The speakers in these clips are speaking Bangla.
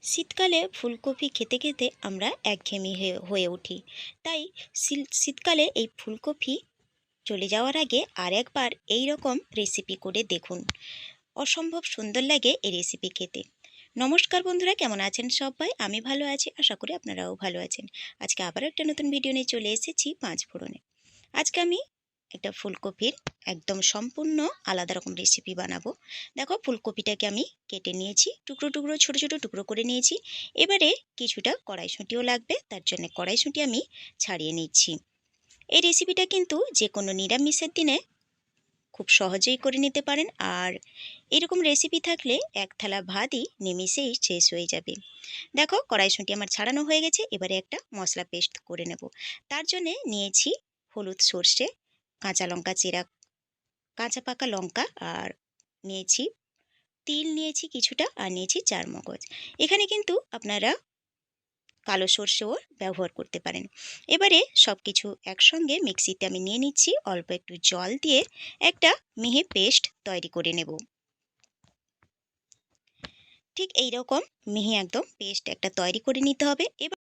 শীতকালে ফুলকপি খেতে খেতে আমরা একঘেয়েমি হয়ে উঠি। তাই শীতকালে এই ফুলকপি চলে যাওয়ার আগে আর একবার এই রকম রেসিপি করে দেখুন। অসম্ভব সুন্দর লাগে এই রেসিপি খেতে। নমস্কার বন্ধুরা, কেমন আছেন সবাই? আমি ভালো আছি, আশা করি আপনারাও ভালো আছেন। আজকে আবার একটা নতুন ভিডিও নিয়ে চলে এসেছি পাঁচ ফোড়নে। আজকে আমি একটা ফুলকপির একদম সম্পূর্ণ আলাদা রকম রেসিপি বানাবো। দেখো, ফুলকপিটাকে আমি কেটে নিয়েছি, টুকরো টুকরো ছোট ছোট টুকরো করে নিয়েছি। এবারে কিছুটা কড়াইশুঁটিও লাগবে, তার জন্য কড়াইশুঁটি আমি ছাড়িয়ে নিচ্ছি। এই রেসিপিটা কিন্তু যে কোনো নিরামিষের দিনে খুব সহজেই করে নিতে পারেন, আর এরকম রেসিপি থাকলে এক থালা ভাতই নিমিষেই শেষ হয়ে যাবে। দেখো, কড়াইশুঁটি আমার ছাড়ানো হয়ে গেছে। এবারে একটা মশলা পেস্ট করে নেব। তার জন্যে নিয়েছি হলুদ, সর্ষে, কাঁচা লঙ্কা চেরা, কাঁচা পাকা লঙ্কা, আর নিয়েছি তিল নিয়েছি কিছুটা, আর নিয়েছি চারমগজ। এখানে কিন্তু আপনারা কালো সর্ষেও ব্যবহার করতে পারেন। এবারে সব কিছু একসঙ্গে মিক্সিতে আমি নিয়ে নিচ্ছি। অল্প একটু জল দিয়ে একটা মিহি পেস্ট তৈরি করে নেব। ঠিক এই রকম মিহি একদম পেস্ট একটা তৈরি করে নিতে হবে। এবার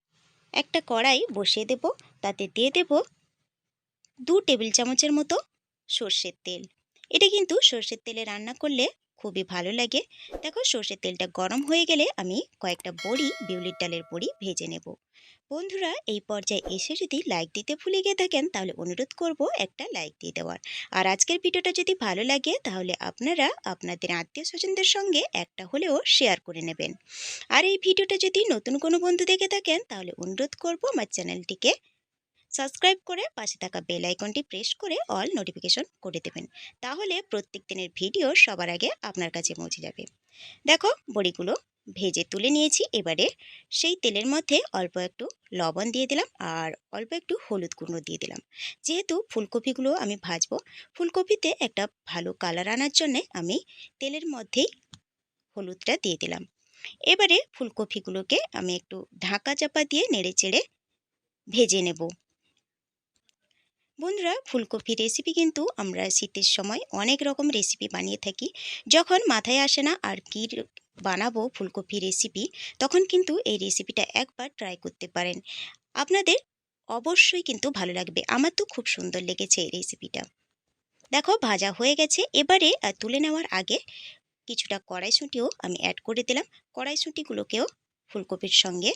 একটা কড়াই বসিয়ে দেব, তাতে দিয়ে দেব 2 টেবিল চামচের মতো সর্ষের তেল। এটা কিন্তু সর্ষের তেলে রান্না করলে খুবই ভালো লাগে। দেখো, সর্ষের তেলটা গরম হয়ে গেলে আমি কয়েকটা বড়ি, বিউলির ডালের বড়ি ভেজে নেব। বন্ধুরা, এই পর্যায়ে এসে যদি লাইক দিতে ভুলে গিয়ে থাকেন তাহলে অনুরোধ করব একটা লাইক দিয়ে দেওয়ার। আর আজকের ভিডিওটা যদি ভালো লাগে তাহলে আপনারা আপনাদের আত্মীয় স্বজনদের সঙ্গে একটা হলেও শেয়ার করে নেবেন। আর এই ভিডিওটা যদি নতুন কোনো বন্ধু দেখে থাকেন তাহলে অনুরোধ করব আমার চ্যানেলটিকে সাবস্ক্রাইব করে পাশে থাকা বেল আইকনটি প্রেস করে অল নোটিফিকেশন করে দেবেন। তাহলে প্রত্যেক দিনের ভিডিও সবার আগে আপনার কাছে পৌঁছে যাবে। দেখো, বড়িগুলো ভেজে তুলে নিয়েছি। এবারে সেই তেলের মধ্যে অল্প একটু লবণ দিয়ে দিলাম, আর অল্প একটু হলুদ গুঁড়ো দিয়ে দিলাম। যেহেতু ফুলকপিগুলো আমি ভাজবো, ফুলকপিতে একটা ভালো কালার আনার জন্যে আমি তেলের মধ্যেই হলুদটা দিয়ে দিলাম। এবারে ফুলকপিগুলোকে আমি একটু ঢাকা চাপা দিয়ে নেড়ে চেড়ে ভেজে নেব। বন্ধুরা, ফুলকপি রেসিপি কিন্তু আমরা শীতের সময় অনেক রকম রেসিপি বানিয়ে থাকি। যখন মাথায় আসে না আর কি বানাবো ফুলকপি রেসিপি, তখন কিন্তু এই রেসিপিটা একবার ট্রাই করতে পারেন। আপনাদের অবশ্যই কিন্তু ভালো লাগবে। আমার তো খুব সুন্দর লেগেছে এই রেসিপিটা। দেখো, ভাজা হয়ে গেছে। এবারে তুলে নেওয়ার আগে কিছুটা কড়াইশুঁটিও আমি অ্যাড করে দিলাম। কড়াইশুঁটিগুলোকেও ফুলকপির সঙ্গে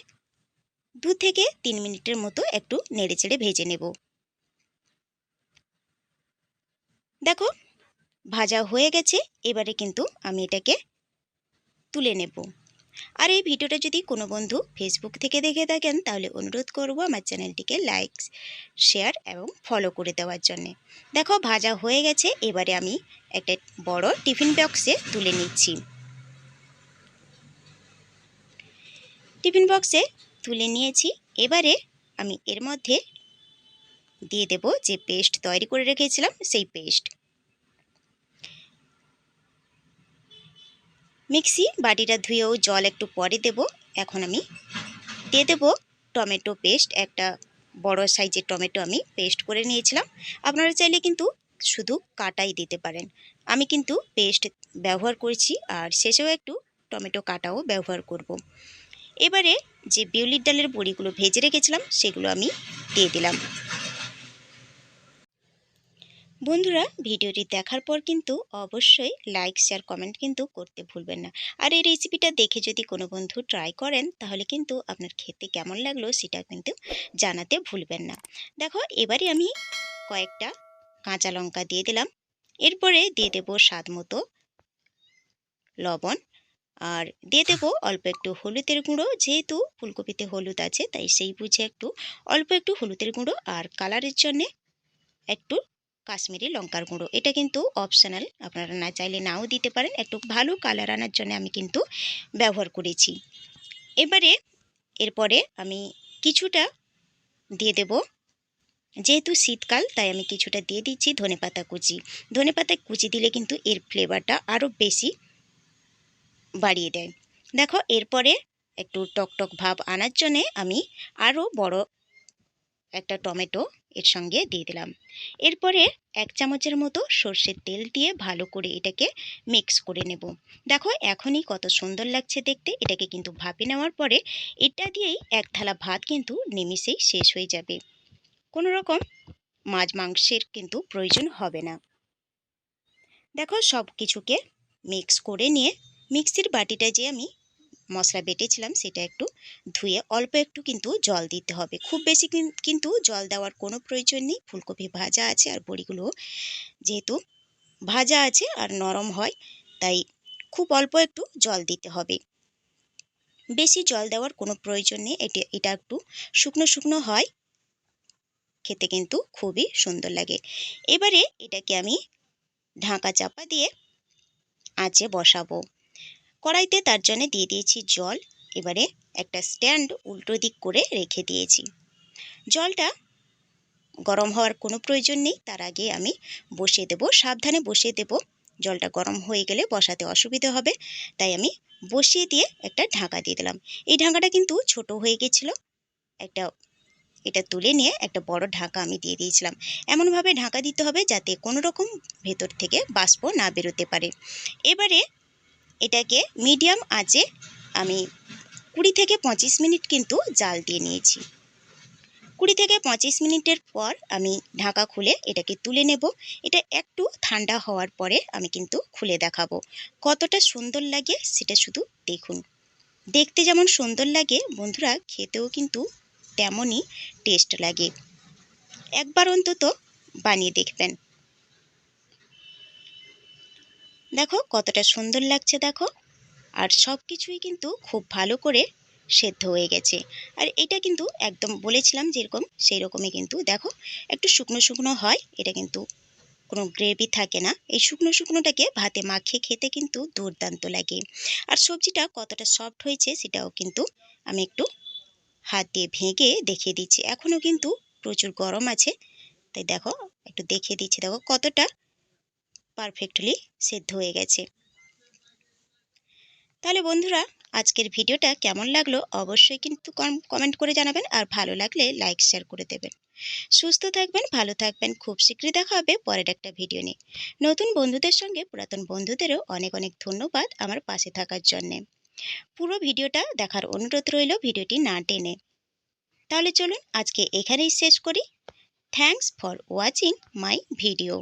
2 থেকে 3 মিনিটের মতো একটু নেড়েচেড়ে ভেজে নেব। দেখো, ভাজা হয়ে গেছে। এবারে কিন্তু আমি এটাকে তুলে নেব। আর এই ভিডিওটা যদি কোনো বন্ধু ফেসবুক থেকে দেখে থাকেন তাহলে অনুরোধ করব আমার চ্যানেলটিকে লাইক, শেয়ার এবং ফলো করে দেওয়ার জন্যে। দেখো, ভাজা হয়ে গেছে। এবারে আমি একটা বড় টিফিন বক্সে তুলে নিচ্ছি। টিফিন বক্সে তুলে নিয়েছি। এবারে আমি এর মধ্যে দিয়ে দেব যে পেস্ট তৈরি করে রেখেছিলাম, সেই পেস্ট। মিক্সি বাটিটা ধুয়েও জল একটু পরে দেব। এখন আমি দিয়ে দেব টমেটো পেস্ট। একটা বড় সাইজের টমেটো আমি পেস্ট করে নিয়েছিলাম। আপনারা চাইলে কিন্তু শুধু কাটাই দিতে পারেন। আমি কিন্তু পেস্ট ব্যবহার করছি, আর শেষেও একটু টমেটো কাটাও ব্যবহার করব। এবারে যে বিউলির ডালের বড়িগুলো ভেজে রেখেছিলাম সেগুলো আমি দিয়ে দিলাম। বন্ধুরা, ভিডিওটি দেখার পর কিন্তু অবশ্যই লাইক, শেয়ার, কমেন্ট কিন্তু করতে ভুলবেন না। আর এই রেসিপিটা দেখে যদি কোনো বন্ধু ট্রাই করেন তাহলে কিন্তু আপনার খেতে কেমন লাগলো সেটা কিন্তু জানাতে ভুলবেন না। দেখো, এবারে আমি কয়েকটা কাঁচা লঙ্কা দিয়ে দিলাম। এরপরে দিয়ে দেব স্বাদ মতো লবণ, আর দিয়ে দেব অল্প একটু হলুদের গুঁড়ো। যেহেতু ফুলকপিতে হলুদ আছে তাই সেই বুঝে একটু অল্প একটু হলুদের গুঁড়ো, আর কালারের জন্যে একটু কাশ্মীরি লঙ্কার গুঁড়ো। এটা কিন্তু অপশনাল, আপনারা না চাইলে নাও দিতে পারেন। একটু ভালো কালার আনার জন্য আমি কিন্তু ব্যবহার করেছি। এবারে এরপরে আমি কিছুটা দিয়ে দেব, যেহেতু শীতকাল তাই আমি কিছুটা দিয়ে দিচ্ছি ধনেপাতা কুচি। ধনেপাতা কুচি দিলে কিন্তু এর ফ্লেভারটা আরও বেশি বাড়িয়ে দেয়। দেখো, এরপরে একটু টকটক ভাব আনার জন্যে আমি আরও বড় একটা টমেটো এর সঙ্গে দিয়ে দিলাম। এরপরে 1 চামচের মতো সর্ষের তেল দিয়ে ভালো করে এটাকে মিক্স করে নেব। দেখো এখনই কত সুন্দর লাগছে দেখতে। এটাকে কিন্তু ভাপে নেওয়ার পরে এটা দিয়েই 1 থালা ভাত কিন্তু নিমিষেই শেষ হয়ে যাবে। কোনো রকম মাছ মাংসের কিন্তু প্রয়োজন হবে না। দেখো সব কিছুকে মিক্স করে নিয়ে মিক্সির বাটিটা যে আমি মশলা বেটেছিলাম সেটা একটু ধুয়ে অল্প একটু কিন্তু জল দিতে হবে। খুব বেশি কিন্তু জল দেওয়ার কোনো প্রয়োজন নেই। ফুলকপি ভাজা আছে আর বড়িগুলো যেহেতু ভাজা আছে আর নরম হয়, তাই খুব অল্প একটু জল দিতে হবে। বেশি জল দেওয়ার কোনো প্রয়োজন নেই। এটা একটু শুকনো শুকনো হয়, খেতে কিন্তু খুবই সুন্দর লাগে। এবারে এটাকে আমি ঢাকা চাপা দিয়ে আঁচে বসাবো। কড়াইতে তার জন্য দিয়ে দিয়েছি জল। এবারে একটা স্ট্যান্ড উল্টো দিক করে রেখে দিয়েছি। জলটা গরম হওয়ার কোনো প্রয়োজন নেই, তার আগে আমি বসিয়ে দেব। সাবধানে বসিয়ে দেব, জলটা গরম হয়ে গেলে বসাতে অসুবিধা হবে। তাই আমি বসিয়ে দিয়ে একটা ঢাকা দিয়ে দিলাম। এই ঢাকাটা কিন্তু ছোট হয়ে গেছিলো, এটা তুলে নিয়ে একটা বড় ঢাকা আমি দিয়ে দিয়েছিলাম। এমনভাবে ঢাকা দিতে হবে যাতে কোনো রকম ভেতর থেকে বাষ্প না বেরোতে পারে। এবারে এটাকে মিডিয়াম আঁচে আমি 20 থেকে 25 মিনিট কিন্তু জাল দিয়ে নিয়েছি। 20 থেকে 25 মিনিটের পর আমি ঢাকা খুলে এটাকে তুলে নেব। এটা একটু ঠান্ডা হওয়ার পরে আমি কিন্তু খুলে দেখাবো কতটা সুন্দর লাগে সেটা শুধু দেখুন। দেখতে যেমন সুন্দর লাগে বন্ধুরা, খেতেও কিন্তু তেমনই টেস্ট লাগে। একবার অন্তত বানিয়ে দেখবেন। দেখো কতটা সুন্দর লাগছে দেখো, আর সব কিছুই কিন্তু খুব ভালো করে সেদ্ধ হয়ে গেছে। আর এটা কিন্তু একদম বলেছিলাম যেরকম সেই রকমই কিন্তু দেখো একটু শুকনো শুকনো হয়, এটা কিন্তু কোনো গ্রেভি থাকে না। এই শুকনো শুকনোটাকে ভাতে মাখিয়ে খেতে কিন্তু দুর্দান্ত লাগে। আর সবজিটা কতটা সফট হয়েছে সেটাও কিন্তু আমি একটু হাত দিয়ে ভেঙে দেখিয়ে দিচ্ছি। এখনও কিন্তু প্রচুর গরম আছে, তাই দেখো একটু দেখিয়ে দিচ্ছি, দেখো কতটা পারফেক্টলি সেদ্ধ হয়ে গেছে। তাহলে বন্ধুরা আজকের ভিডিওটা কেমন লাগলো অবশ্যই কিন্তু কমেন্ট করে জানাবেন, আর ভালো লাগলে লাইক শেয়ার করে দেবেন। সুস্থ থাকবেন, ভালো থাকবেন। খুব শীঘ্রই দেখা হবে পরের একটা ভিডিও নিয়ে। নতুন বন্ধুদের সঙ্গে পুরাতন বন্ধুদেরও অনেক অনেক ধন্যবাদ আমার পাশে থাকার জন্যে। পুরো ভিডিওটা দেখার অনুরোধ রইল, ভিডিওটি না টেনে। তাহলে চলুন আজকে এখানেই শেষ করি। Thanks for watching my video.